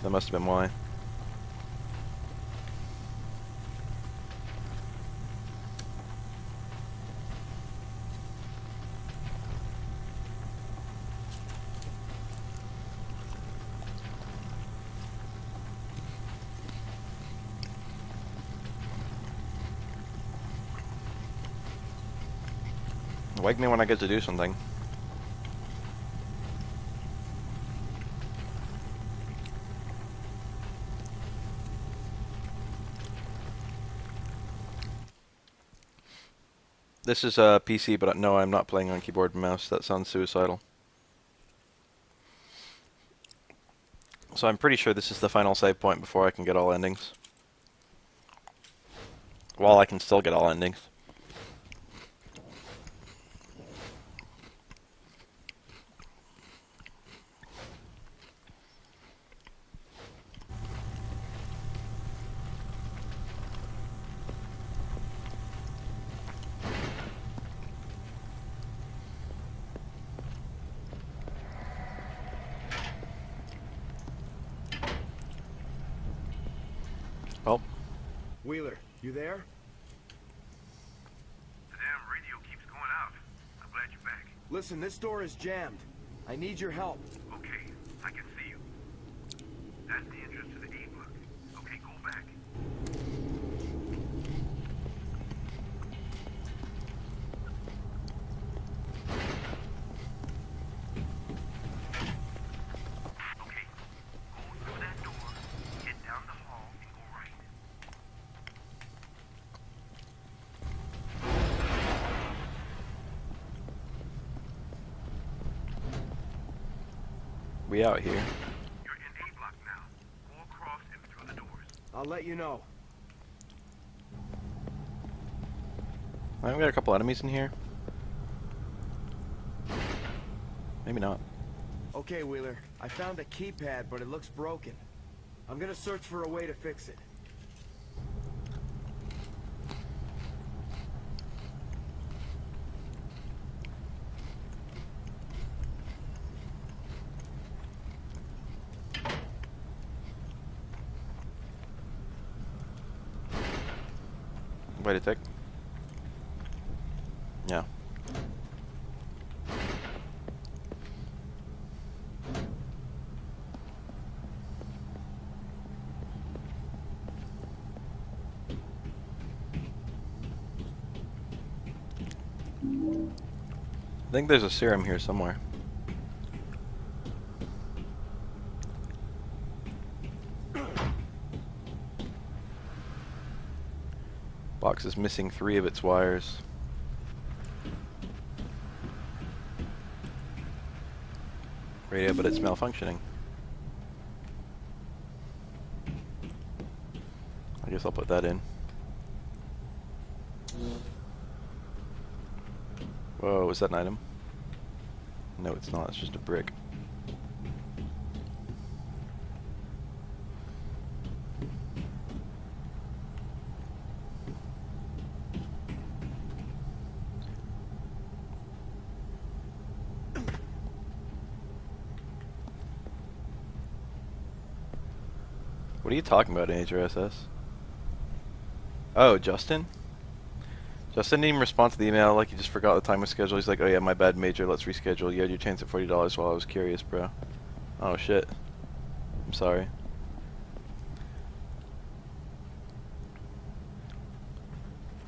Speaker 1: That must have been why. Wake me when I get to do something. This is a PC, but no, I'm not playing on keyboard and mouse. That sounds suicidal. So I'm pretty sure this is the final save point before I can get all endings. While I can still get all endings. Oh.
Speaker 2: Wheeler, you there?
Speaker 5: The damn radio keeps going out. I'm glad you're back.
Speaker 2: Listen, this door is jammed. I need your help.
Speaker 5: Okay, I can see you. That's the entrance to the A block. Okay, go back. Okay, go through that door, get down the hall, and go right.
Speaker 1: We out here.
Speaker 5: You're in A block now. Go across and through the doors.
Speaker 2: I'll let you know.
Speaker 1: I've got a couple enemies in here. Maybe not.
Speaker 2: Okay, Wheeler. I found a keypad, but it looks broken. I'm gonna search for a way to fix it.
Speaker 1: Wait a tick. Yeah. I think there's a serum here somewhere. Box is missing 3 of its wires. Radio, but it's malfunctioning. I guess I'll put that in. Whoa, is that an item? No, it's not. It's just a brick. What are you talking about, NHRSS? Oh, Justin? Justin didn't even respond to the email, like he just forgot the time was scheduled. He's like, oh yeah, my bad, Major, let's reschedule. You had your chance at $40 while I was curious, bro. Oh shit. I'm sorry.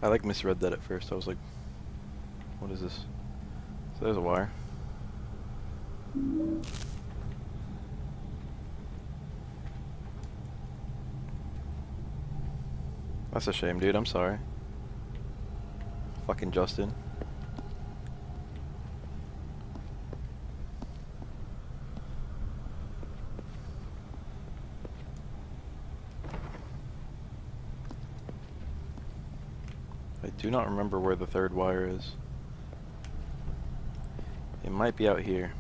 Speaker 1: I like misread that at first. I was like, what is this? So there's a wire. That's a shame, dude. I'm sorry. Fucking Justin. I do not remember where the third wire is. It might be out here.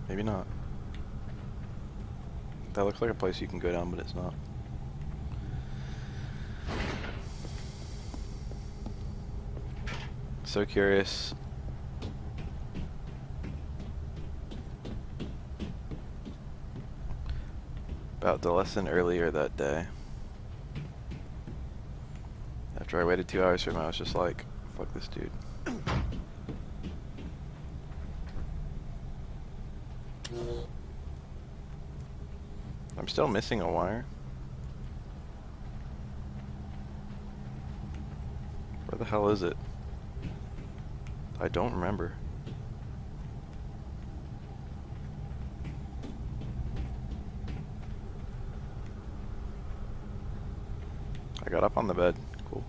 Speaker 1: Maybe not. That looks like a place you can go down, but it's not. So curious. About the lesson earlier that day. After I waited 2 hours for him, I was just like, fuck this dude. I'm still missing a wire. Where the hell is it? I don't remember. I got up on the bed. Cool.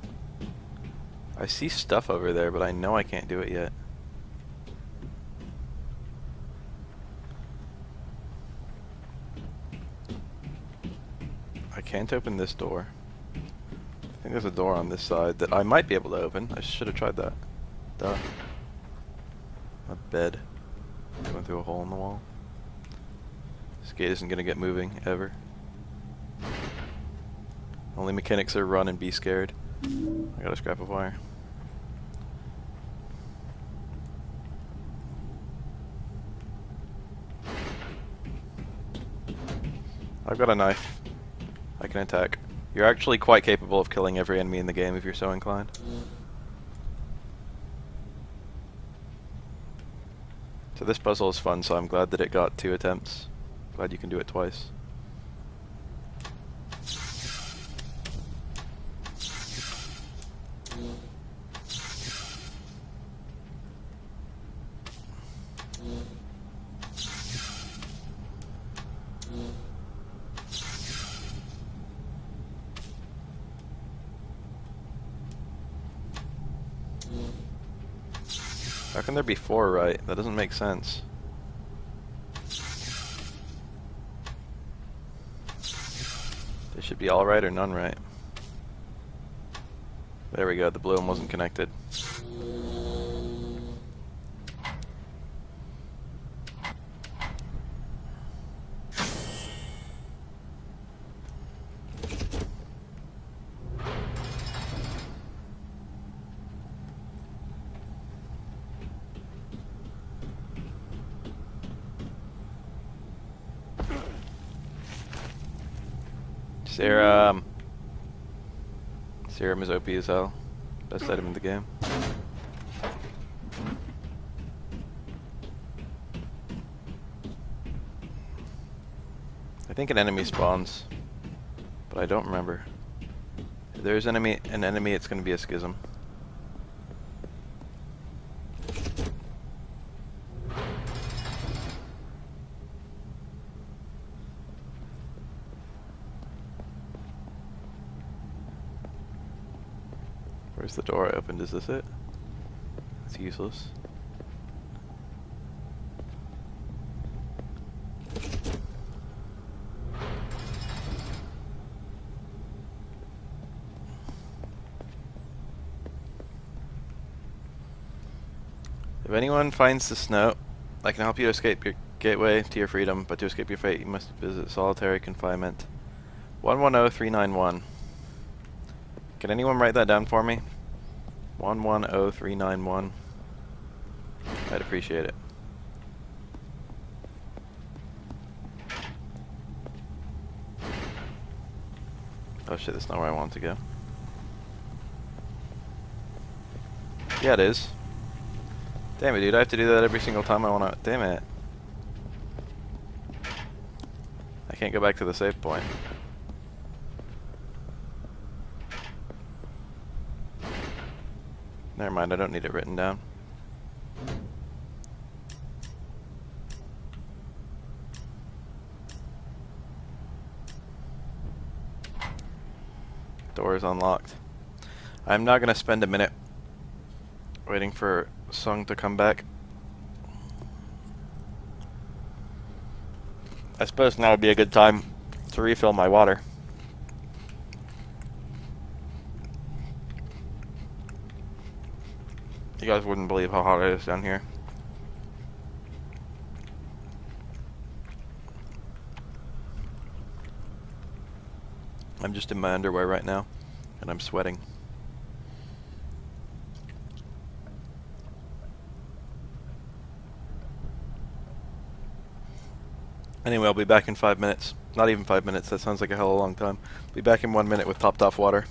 Speaker 1: I see stuff over there, but I know I can't do it yet. I can't open this door. I think there's a door on this side that I might be able to open. I should have tried that. Duh. A bed. Going through a hole in the wall. This gate isn't gonna get moving, ever. Only mechanics are run and be scared. I got a scrap of wire. I've got a knife. I can attack. You're actually quite capable of killing every enemy in the game if you're so inclined. So this puzzle is fun, so I'm glad that it got 2 attempts. Glad you can do it twice. How can there be 4 right? That doesn't make sense. They should be all right or none right. There we go, the blue one wasn't connected. Serum. Serum is OP as hell. Best item in the game. I think an enemy spawns, but I don't remember. If there's an enemy, it's going to be a schism. Where's the door I opened? Is this it? It's useless. If anyone finds this note, I can help you escape your gateway to your freedom, but to escape your fate, you must visit solitary confinement. 110391. Can anyone write that down for me? 110391. I'd appreciate it. Oh shit, that's not where I want to go. Yeah, it is. Damn it, dude, I have to do that every single time I want to... Damn it. I can't go back to the save point. Never mind, I don't need it written down. Door is unlocked. I'm not gonna spend a minute waiting for Sung to come back. I suppose now would be a good time to refill my water. You guys wouldn't believe how hot it is down here. I'm just in my underwear right now, and I'm sweating. Anyway, I'll be back in 5 minutes. Not even 5 minutes, that sounds like a hell of a long time. Be back in 1 minute with topped off water.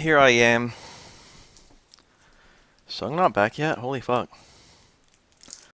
Speaker 1: Here I am. Sung not back yet? Holy fuck.